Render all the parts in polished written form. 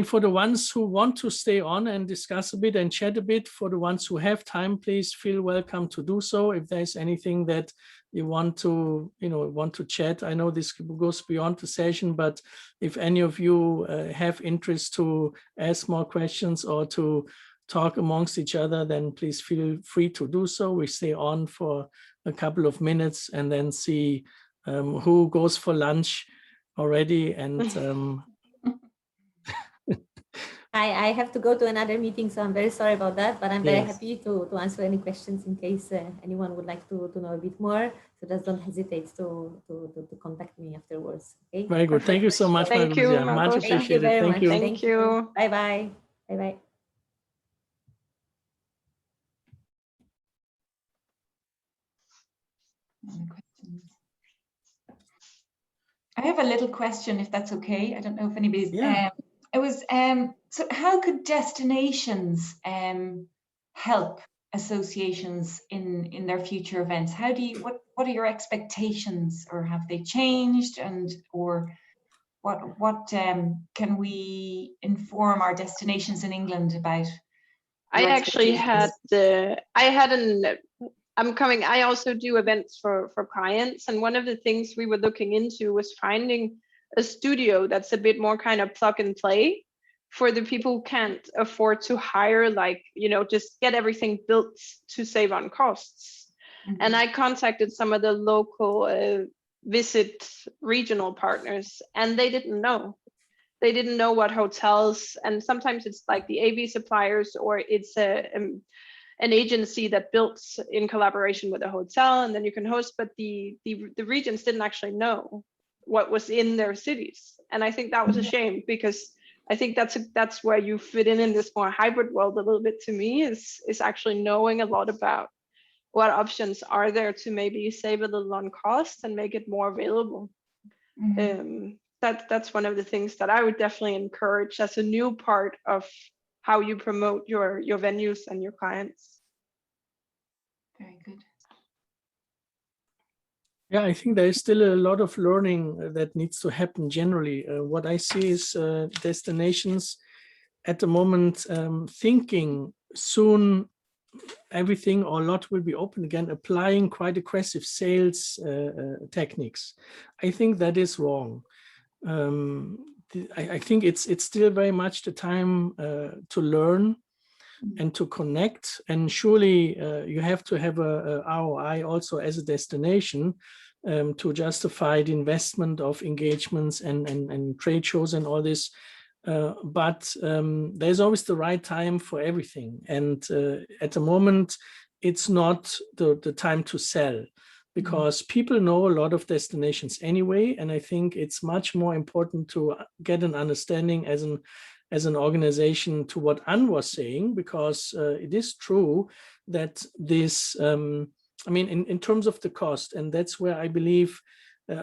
for the ones who want to stay on and discuss a bit and chat a bit, for the ones who have time, please feel welcome to do so. If there's anything that you want to, chat, I know this goes beyond the session, but if any of you have interest to ask more questions or to talk amongst each other, then please feel free to do so. We stay on for a couple of minutes and then see who goes for lunch already. And I have to go to another meeting, so I'm very sorry about that, but I'm very happy to answer any questions in case anyone would like to know a bit more. So just don't hesitate to contact me afterwards. Okay. Very good. Thank you so much. Thank you. Much appreciated. Thank you very much. You. Thank you. Bye bye. Bye bye. I have a little question, if that's okay. I don't know if anybody's. It was so how could destinations help associations in their future events? How do you what are your expectations, or have they changed, and or what can we inform our destinations in England about? I also do events for clients, and one of the things we were looking into was finding a studio that's a bit more kind of plug and play for the people who can't afford to hire, just get everything built to save on costs. Mm-hmm. And I contacted some of the local visit regional partners, and they didn't know. They didn't know what hotels, and sometimes it's like the AV suppliers, or it's an agency that builds in collaboration with a hotel, and then you can host, but the regions didn't actually know what was in their cities. And I think that was a shame, because I think that's where you fit in this more hybrid world a little bit, to me, is actually knowing a lot about what options are there to maybe save a little on cost and make it more available. Mm-hmm. That's one of the things that I would definitely encourage as a new part of how you promote your venues and your clients. Very good. Yeah, I think there is still a lot of learning that needs to happen generally. What I see is destinations at the moment thinking soon everything or a lot will be open again, applying quite aggressive sales techniques. I think that is wrong. I think it's still very much the time to learn and to connect, and surely you have to have a ROI also as a destination to justify the investment of engagements and trade shows and all this. But there's always the right time for everything, and at the moment it's not the time to sell, because people know a lot of destinations anyway, and I think it's much more important to get an understanding as an organization to what Anne was saying, because it is true that this, in terms of the cost, and that's where I believe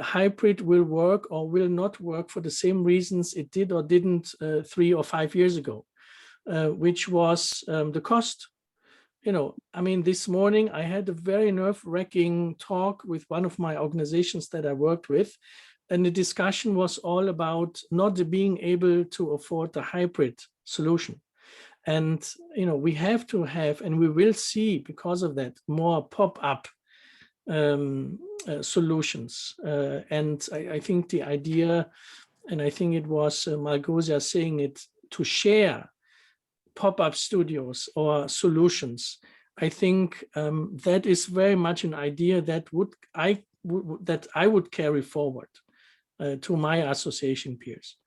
hybrid will work or will not work for the same reasons it did or didn't 3 or 5 years ago, which was the cost. This morning I had a very nerve-wracking talk with one of my organizations that I worked with, and the discussion was all about not being able to afford the hybrid solution. And, we have to have, and we will see because of that, more pop-up solutions. And I think the idea, and I think it was Malgosia saying it, to share pop-up studios or solutions. I think that is very much an idea that I would carry forward to my association peers.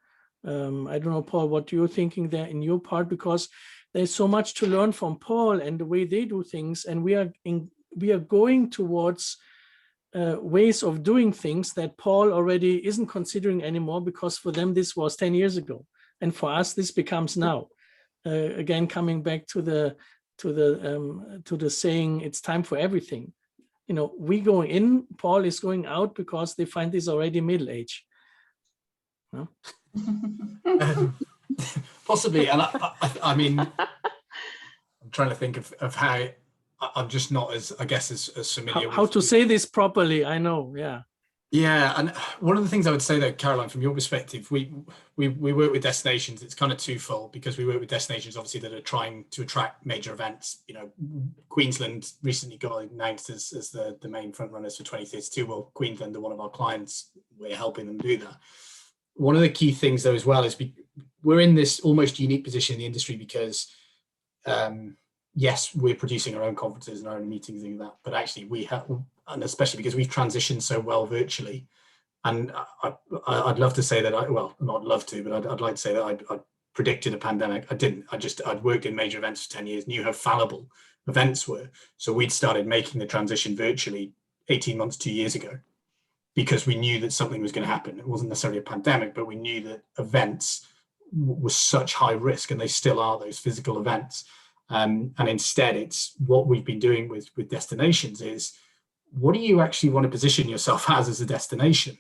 I don't know, Paul, what you're thinking there in your part, because there's so much to learn from Paul and the way they do things, and we are going towards ways of doing things that Paul already isn't considering anymore, because for them this was 10 years ago, and for us this becomes now. Again, coming back to the saying, it's time for everything. We go in, Paul is going out, because they find this already middle age. No? Possibly, and I mean, I'm trying to think of how. I'm just not as, I guess, as familiar how with to say this properly. I know, yeah. Yeah, and one of the things I would say though, Caroline, from your perspective, we work with destinations. It's kind of twofold, because we work with destinations obviously that are trying to attract major events. You know, Queensland recently got announced as the main front runners for 2032. Well, Queensland are one of our clients. We're helping them do that. One of the key things though as well is we're in this almost unique position in the industry because yes, we're producing our own conferences and our own meetings and that, but actually we have, and especially because we've transitioned so well virtually. And I'd love to say that well, not love to, but I'd like to say that I predicted a pandemic. I didn't. I'd worked in major events for 10 years, knew how fallible events were. So we'd started making the transition virtually 18 months, 2 years ago, because we knew that something was going to happen. It wasn't necessarily a pandemic, but we knew that events were such high risk, and they still are, those physical events. And instead, it's what we've been doing with destinations is, what do you actually want to position yourself as a destination?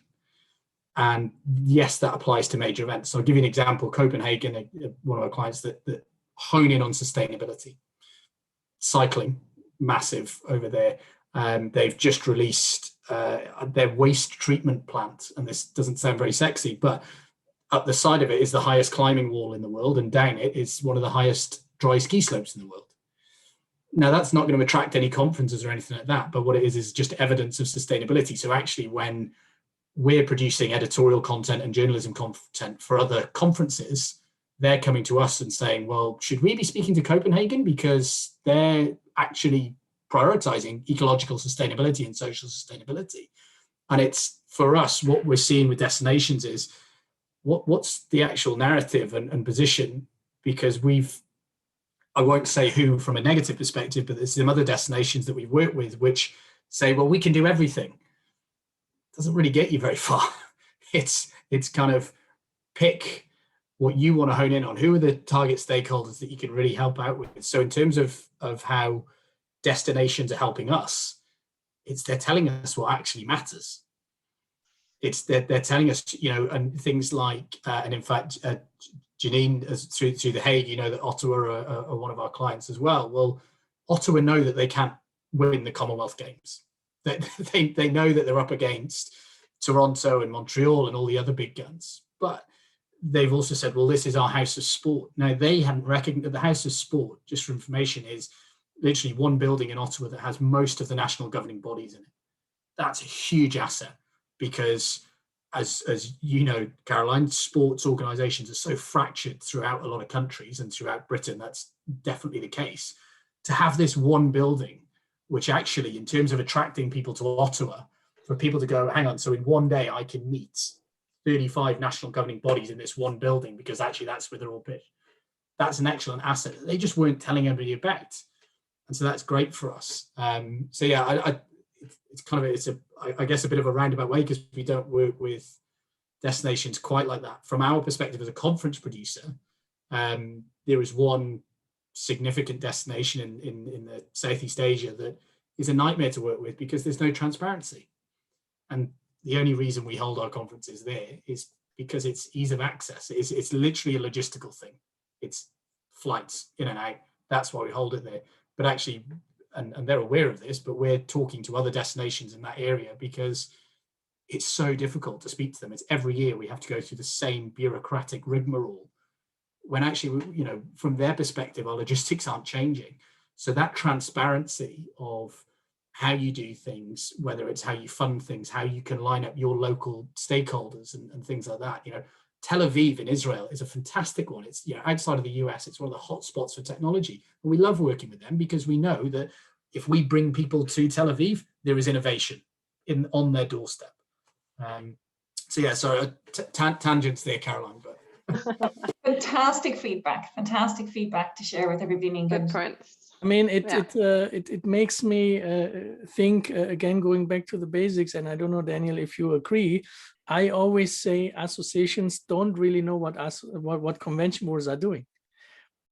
And yes, that applies to major events. So I'll give you an example. Copenhagen, one of our clients that hone in on sustainability. Cycling, massive over there. They've just released their waste treatment plant. And this doesn't sound very sexy, but up the side of it is the highest climbing wall in the world, and down it is one of the highest dry ski slopes in the world. Now, that's not going to attract any conferences or anything like that, but what it is just evidence of sustainability. So actually, when we're producing editorial content and journalism content for other conferences, they're coming to us and saying, well, should we be speaking to Copenhagen? Because they're actually prioritizing ecological sustainability and social sustainability. And it's, for us, what we're seeing with destinations is, what's the actual narrative and position? Because I won't say who from a negative perspective, but there's some other destinations that we've worked with which say, well, we can do everything. It doesn't really get you very far. It's kind of pick what you want to hone in on. Who are the target stakeholders that you can really help out with? So in terms of how destinations are helping us, they're telling us what actually matters. They're telling us, and things like, and in fact, Janine, through The Hague, that Ottawa are one of our clients as well. Well, Ottawa know that they can't win the Commonwealth Games. They know that they're up against Toronto and Montreal and all the other big guns. But they've also said, well, this is our house of sport. Now, they hadn't recognized that the house of sport, just for information, is literally one building in Ottawa that has most of the national governing bodies in it. That's a huge asset, because as you know, Caroline, sports organizations are so fractured throughout a lot of countries, and throughout Britain, that's definitely the case. To have this one building, which actually, in terms of attracting people to Ottawa, for people to go, hang on, so in one day I can meet 35 national governing bodies in this one building, because actually that's where they're all pitched. That's an excellent asset that they just weren't telling everybody about. And so that's great for us. So yeah, it's kind of, I guess a bit of a roundabout way, because we don't work with destinations quite like that. From our perspective as a conference producer, there is one significant destination in the Southeast Asia that is a nightmare to work with, because there's no transparency. And the only reason we hold our conferences there is because it's ease of access. It's literally a logistical thing. It's flights in and out. That's why we hold it there. But actually, and they're aware of this, but we're talking to other destinations in that area because it's so difficult to speak to them. It's every year we have to go through the same bureaucratic rigmarole, when actually, from their perspective, our logistics aren't changing. So that transparency of how you do things, whether it's how you fund things, how you can line up your local stakeholders and things like that. Tel Aviv in Israel is a fantastic one. It's, outside of the US, it's one of the hot spots for technology. And we love working with them because we know that if we bring people to Tel Aviv, there is innovation on their doorstep. So yeah, sorry, tangents there, Caroline. But fantastic feedback to share with everybody in England. Good points. I mean, it makes me think, again, going back to the basics, and I don't know, Daniel, if you agree. I always say associations don't really know what convention boards are doing.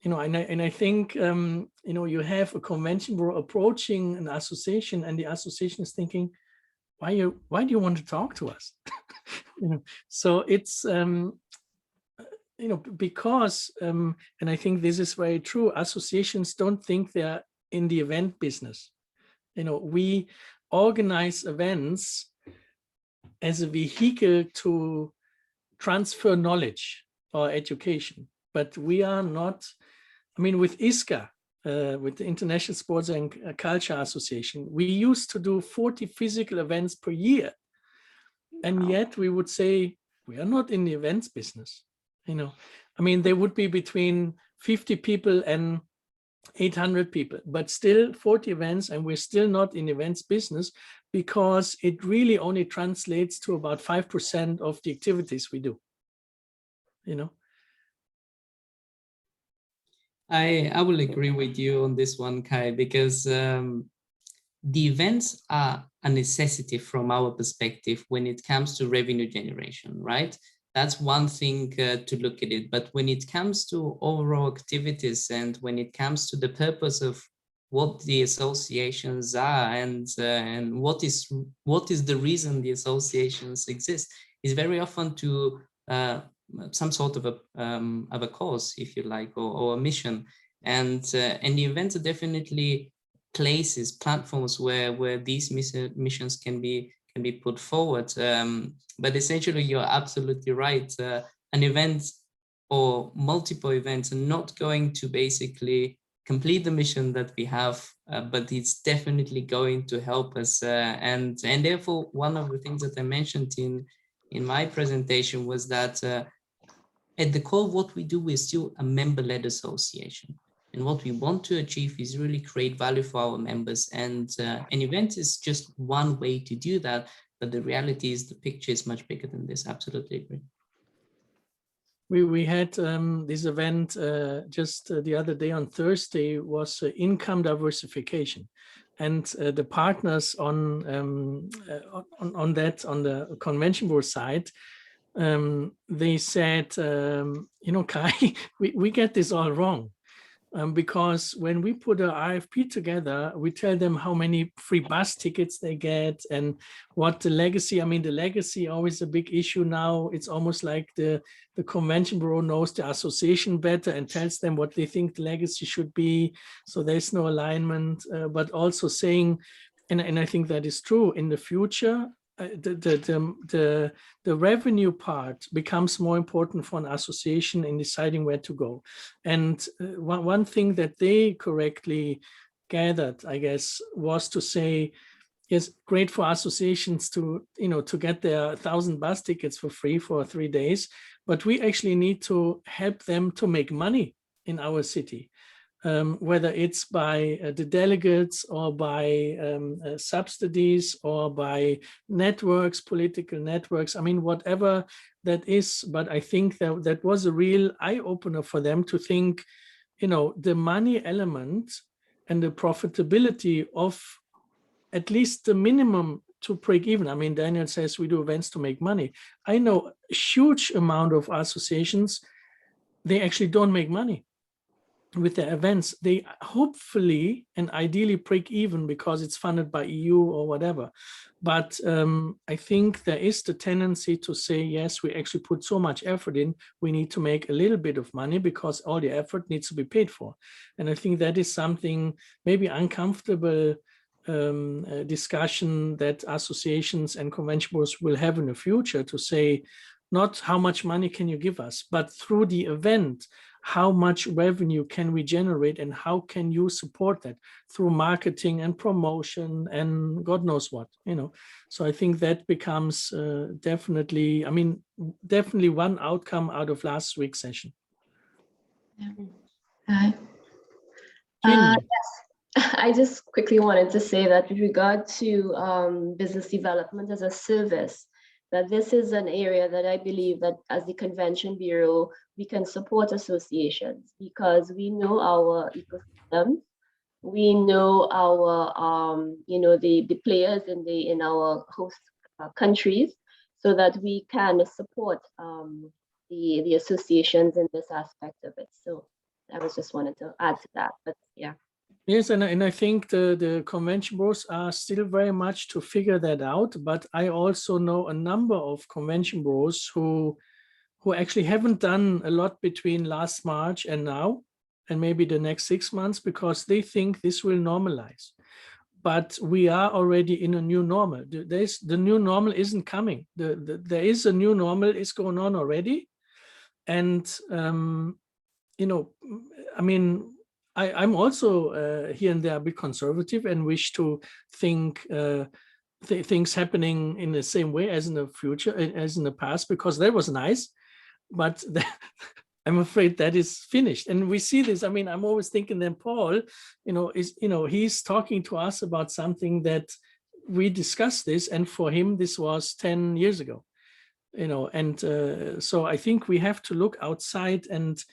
And I think, you have a convention board approaching an association, and the association is thinking, why do you want to talk to us? So it's, because, and I think this is very true, associations don't think they're in the event business. We organize events as a vehicle to transfer knowledge or education. But we are not, I mean, with ISCA, with the International Sports and Culture Association, we used to do 40 physical events per year. And yet we would say, we are not in the events business. You know, I mean, there would be between 50 people and 800 people, but still 40 events, and we're still not in events business because it really only translates to about 5% of the activities we do, you know. I will agree with you on this one, Kai, because the events are a necessity from our perspective when it comes to revenue generation, right? That's one thing to look at it. But when it comes to overall activities and when it comes to the purpose of what the associations are and what is the reason the associations exist, is very often to some sort of a cause, if you like, or a mission. And the events are definitely places, platforms where these missions can be put forward. But essentially, you're absolutely right. An event or multiple events are not going to basically complete the mission that we have, but it's definitely going to help us. And therefore, one of the things that I mentioned in my presentation was that at the core of what we do, we're still a member-led association. And what we want to achieve is really create value for our members. And an event is just one way to do that. But the reality is the picture is much bigger than this. Absolutely agree. We had this event just the other day on Thursday was income diversification. And the partners on the convention board side, they said, you know, Kai, we get this all wrong. Because when we put an RFP together, we tell them how many free bus tickets they get and what the legacy, I mean, the legacy always a big issue now. It's almost like the convention bureau knows the association better and tells them what they think the legacy should be. So there's no alignment, but also saying, and I think that is true in the future, the revenue part becomes more important for an association in deciding where to go. And one thing that they correctly gathered, I guess, was to say, yes, great for associations to, you know, to get their 1,000 bus tickets for free for 3 days, but we actually need to help them to make money in our city. Whether it's by the delegates or by subsidies or by networks, political networks, I mean, whatever that is. But I think that was a real eye-opener for them to think, you know, the money element and the profitability of at least the minimum to break even. I mean, Daniel says we do events to make money. I know a huge amount of associations, they actually don't make money with their events. They hopefully and ideally break even because it's funded by EU or whatever. But I think there is the tendency to say, yes, we actually put so much effort in, we need to make a little bit of money because all the effort needs to be paid for. And I think that is something maybe uncomfortable discussion that associations and convention boards will have in the future, to say, not how much money can you give us, but through the event, how much revenue can we generate and how can you support that through marketing and promotion and God knows what, you know. So I think that becomes definitely, I mean, definitely one outcome out of last week's session. Yeah. Yes, I just quickly wanted to say that with regard to business development as a service, that this is an area that I believe that as the Convention Bureau, we can support associations because we know our ecosystem, we know our, you know, the players in our host countries, so that we can support the associations in this aspect of it. So I was just wanted to add to that, but yeah. Yes, and I think the convention boards are still very much to figure that out, but I also know a number of convention boards who actually haven't done a lot between last March and now, and maybe the next 6 months, because they think this will normalize. but we are already in a new normal. The new normal isn't coming. There is a new normal is going on already. And, you know, I mean, I'm also here and there a bit conservative and wish to think things happening in the same way as in the future, as in the past, because that was nice, but I'm afraid that is finished. And we see this. I mean, I'm always thinking that Paul, he's talking to us about something that we discussed this, and for him, this was 10 years ago, and so I think we have to look outside and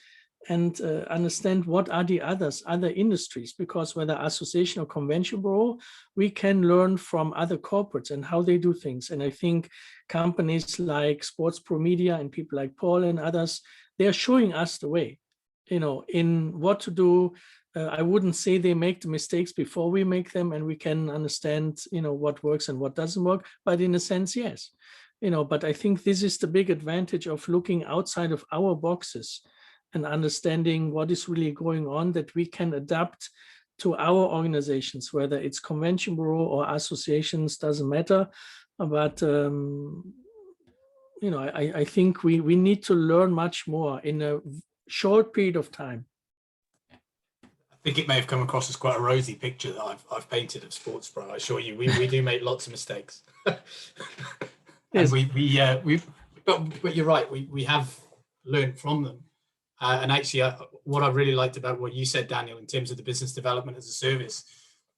understand what are the other industries, because whether association or convention bureau, we can learn from other corporates and how they do things. And I think companies like Sports Pro Media and people like Paul and others, they're showing us the way, in what to do. I wouldn't say they make the mistakes before we make them, and we can understand, what works and what doesn't work, but in a sense, yes. But I think this is the big advantage of looking outside of our boxes and understanding what is really going on, that we can adapt to our organizations, whether it's convention bureau or associations, doesn't matter. But, I think we need to learn much more in a short period of time. I think it may have come across as quite a rosy picture that I've painted of Sports Pro. I assure you, we do make lots of mistakes. Yes. And but you're right, we have learned from them. And actually, what I really liked about what you said, Daniel, in terms of the business development as a service,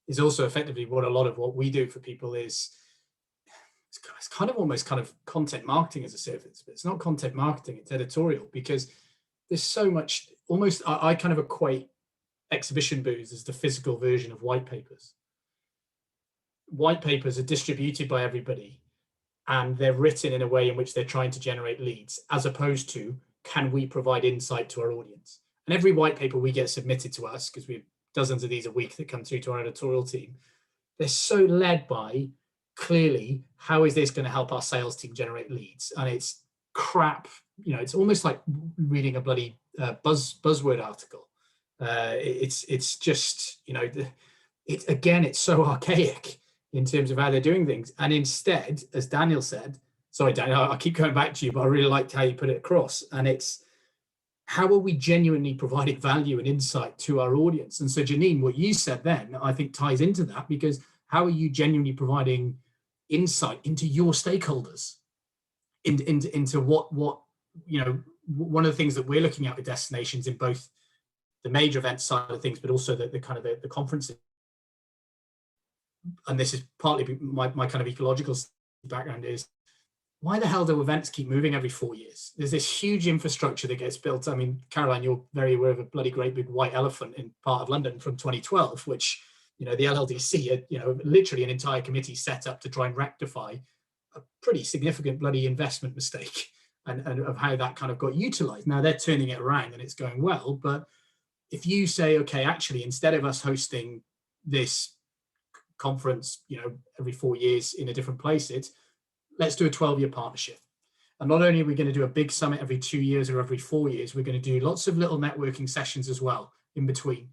is also effectively what a lot of what we do for people is, it's kind of almost kind of content marketing as a service, but it's not content marketing, it's editorial, because there's so much, almost, I kind of equate exhibition booths as the physical version of white papers. White papers are distributed by everybody, and they're written in a way in which they're trying to generate leads, as opposed to, can we provide insight to our audience? And every white paper we get submitted to us, because we have dozens of these a week that come through to our editorial team, they're so led by, clearly, how is this going to help our sales team generate leads? And it's crap, it's almost like reading a bloody buzzword article. It's just, it's so archaic in terms of how they're doing things. And instead, as Daniel said, sorry, Daniel, I keep coming back to you, but I really liked how you put it across. And it's, how are we genuinely providing value and insight to our audience? And so, Janine, what you said then, I think ties into that, because how are you genuinely providing insight into your stakeholders, into what one of the things that we're looking at with destinations in both the major event side of things, but also the kind of the conferences. And this is partly my kind of ecological background is, why the hell do events keep moving every 4 years? There's this huge infrastructure that gets built. I mean, Caroline, you're very aware of a bloody great big white elephant in part of London from 2012, which, the LLDC had, literally an entire committee set up to try and rectify a pretty significant bloody investment mistake and of how that kind of got utilized. Now they're turning it around and it's going well. But if you say, okay, actually, instead of us hosting this conference, every 4 years in a different place, let's do a 12-year partnership. And not only are we going to do a big summit every 2 years or every 4 years, we're going to do lots of little networking sessions as well in between.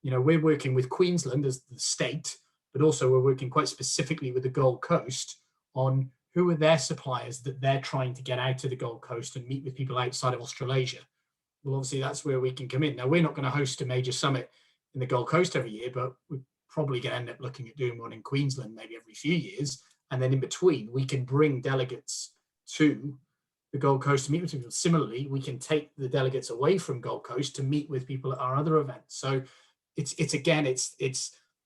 We're working with Queensland as the state, but also we're working quite specifically with the Gold Coast on who are their suppliers that they're trying to get out to the Gold Coast and meet with people outside of Australasia. Well, obviously that's where we can come in. Now, we're not going to host a major summit in the Gold Coast every year, but we're probably going to end up looking at doing one in Queensland maybe every few years. And then in between, we can bring delegates to the Gold Coast to meet with people. Similarly, we can take the delegates away from Gold Coast to meet with people at our other events. So it's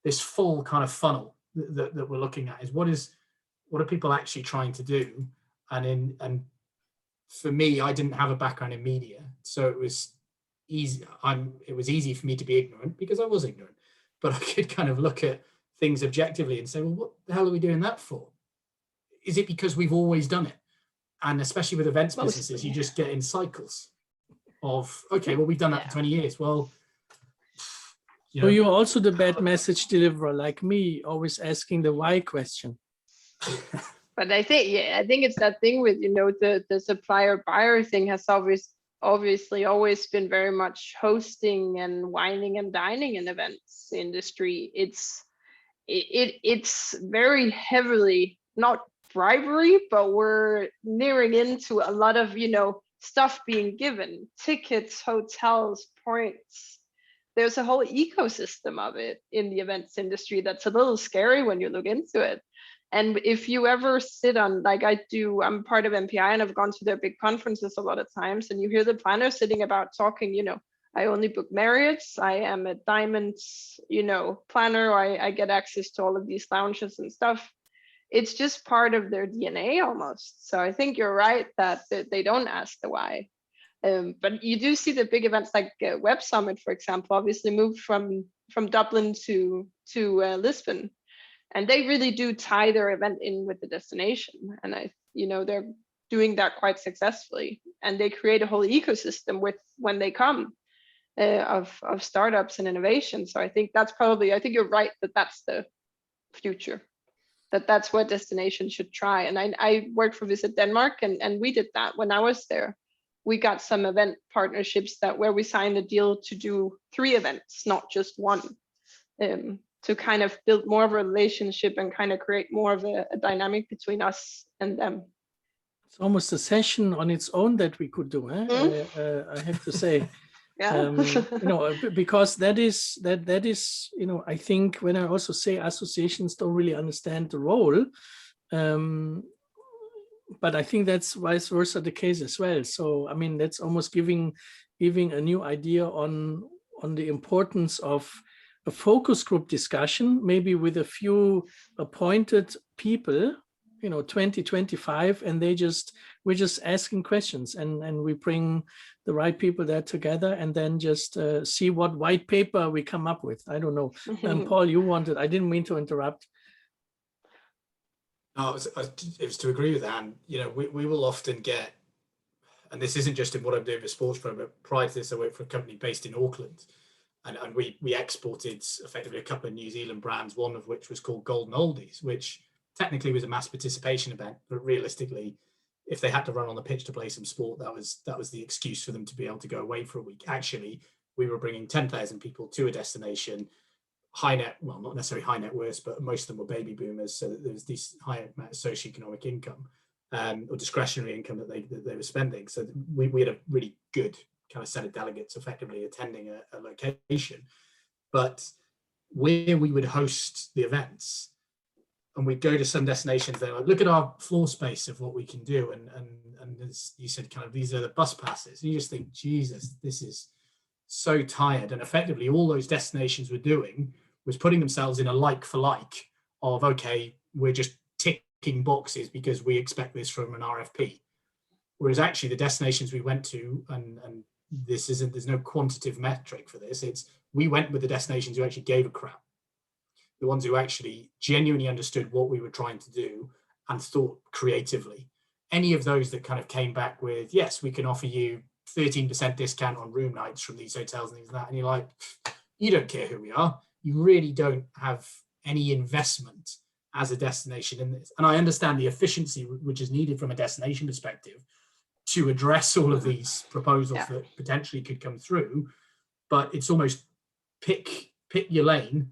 this full kind of funnel that we're looking at, is what are people actually trying to do? And for me, I didn't have a background in media, so it was easy. It was easy for me to be ignorant because I was ignorant, but I could kind of look at things objectively and say, well, what the hell are we doing that for? Is it because we've always done it? And especially with events businesses, you just get in cycles of, okay, well, we've done that for 20 years. Well, so you're also the bad message deliverer, like me, always asking the why question. But I think it's that thing with, the supplier buyer thing has obviously always been very much hosting and wining and dining in events industry. it's very heavily, not bribery, but we're nearing into a lot of, you know, stuff being given, tickets, hotels, points. There's a whole ecosystem of it in the events industry that's a little scary when you look into it. And if you ever sit on, like I'm part of MPI and I've gone to their big conferences a lot of times, and you hear the planners sitting about talking, you know, I only book Marriott's, I am a Diamonds, you know, planner, I get access to all of these lounges and stuff. It's just part of their DNA almost. So I think you're right that they don't ask the why. But you do see the big events like Web Summit, for example, obviously moved from Dublin to Lisbon. And they really do tie their event in with the destination. And they're doing that quite successfully. And they create a whole ecosystem with when they come of startups and innovation. So I think you're right that that's the future, that's what destinations should try. And I worked for Visit Denmark, and we did that when I was there. We got some event partnerships where we signed a deal to do 3 events, not just one. To kind of build more of a relationship and kind of create more of a dynamic between us and them. It's almost a session on its own that we could do, I have to say. Yeah. Because that is, I think when I also say associations don't really understand the role, but I think that's vice versa the case as well. So, I mean, that's almost giving a new idea on the importance of a focus group discussion, maybe with a few appointed people, 20, 25, and we're just asking questions, and we bring the right people there together, and then just see what white paper we come up with. I don't know. Paul, I didn't mean to interrupt. No, it was to agree with Anne. We will often get, and this isn't just in what I'm doing for Sports Pro, but prior to this, I worked for a company based in Auckland. And we exported effectively a couple of New Zealand brands, one of which was called Golden Oldies, which technically was a mass participation event, but realistically, if they had to run on the pitch to play some sport, that was the excuse for them to be able to go away for a week. Actually, we were bringing 10,000 people to a destination, not necessarily high net worth, but most of them were baby boomers, so that there was this high amount of socioeconomic income or discretionary income that they were spending. So we had a really good kind of set of delegates effectively attending a location. But where we would host the events, and we'd go to some destinations, they're like, look at our floor space of what we can do. And as you said, kind of, these are the bus passes. And you just think, Jesus, this is so tired. And effectively all those destinations were doing was putting themselves in a like for like of, okay, we're just ticking boxes because we expect this from an RFP. Whereas actually the destinations we went to, and there's no quantitative metric for this. We went with the destinations who actually gave a crap, the ones who actually genuinely understood what we were trying to do and thought creatively. Any of those that kind of came back with, yes, we can offer you 13% discount on room nights from these hotels and things like that. And you're like, you don't care who we are. You really don't have any investment as a destination in this. And I understand the efficiency which is needed from a destination perspective to address all of these proposals that potentially could come through, but it's almost pick your lane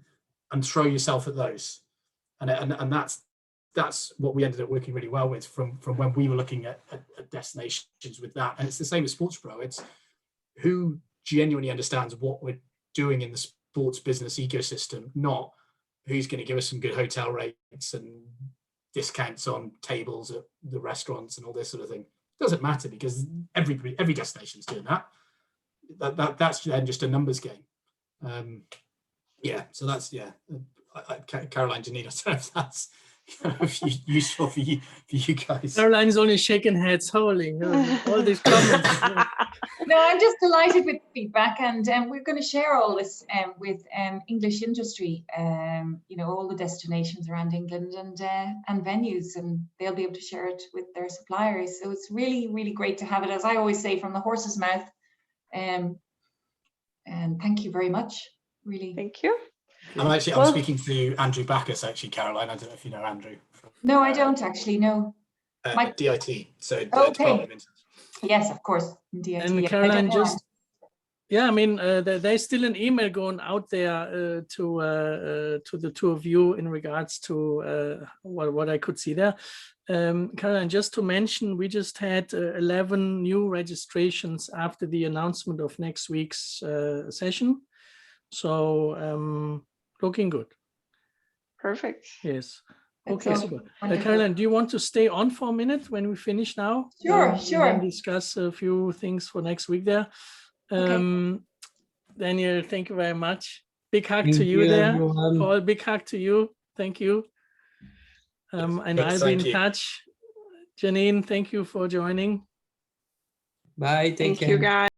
and throw yourself at those, and that's what we ended up working really well with from when we were looking at destinations with that. And it's the same as Sports Pro. It's who genuinely understands what we're doing in the sports business ecosystem, not who's going to give us some good hotel rates and discounts on tables at the restaurants and all this sort of thing. Doesn't matter, because every destination is doing that. That's then just a numbers game. So that's Caroline, Janine, I don't know if that's useful for you guys. Caroline's only shaking heads. Holy, all these comments. No, I'm just delighted with the feedback, and we're going to share all this with English industry. All the destinations around England and venues, and they'll be able to share it with their suppliers. So it's really, really great to have it, as I always say, from the horse's mouth. And thank you very much. Really. Thank you. I'm speaking to Andrew Backus, actually, Caroline. I don't know if you know Andrew. No, I don't actually know. DIT. So okay. Yes, of course. DIT. And Caroline, Yeah, I mean, there's still an email going out there to the two of you in regards to what I could see there. Caroline, just to mention, we just had 11 new registrations after the announcement of next week's session. So looking good. Perfect. Yes. That's Okay, all super. wonderful. Caroline, do you want to stay on for a minute when we finish now? Sure, And then discuss a few things for next week there. Okay. Daniel, thank you very much. Big hug Thank to you you, there. everyone. Paul, big hug to you. Thank you. And Yes, I'll be in thank you. touch. Janine, thank you for joining. Bye. Take Thank care. you, guys.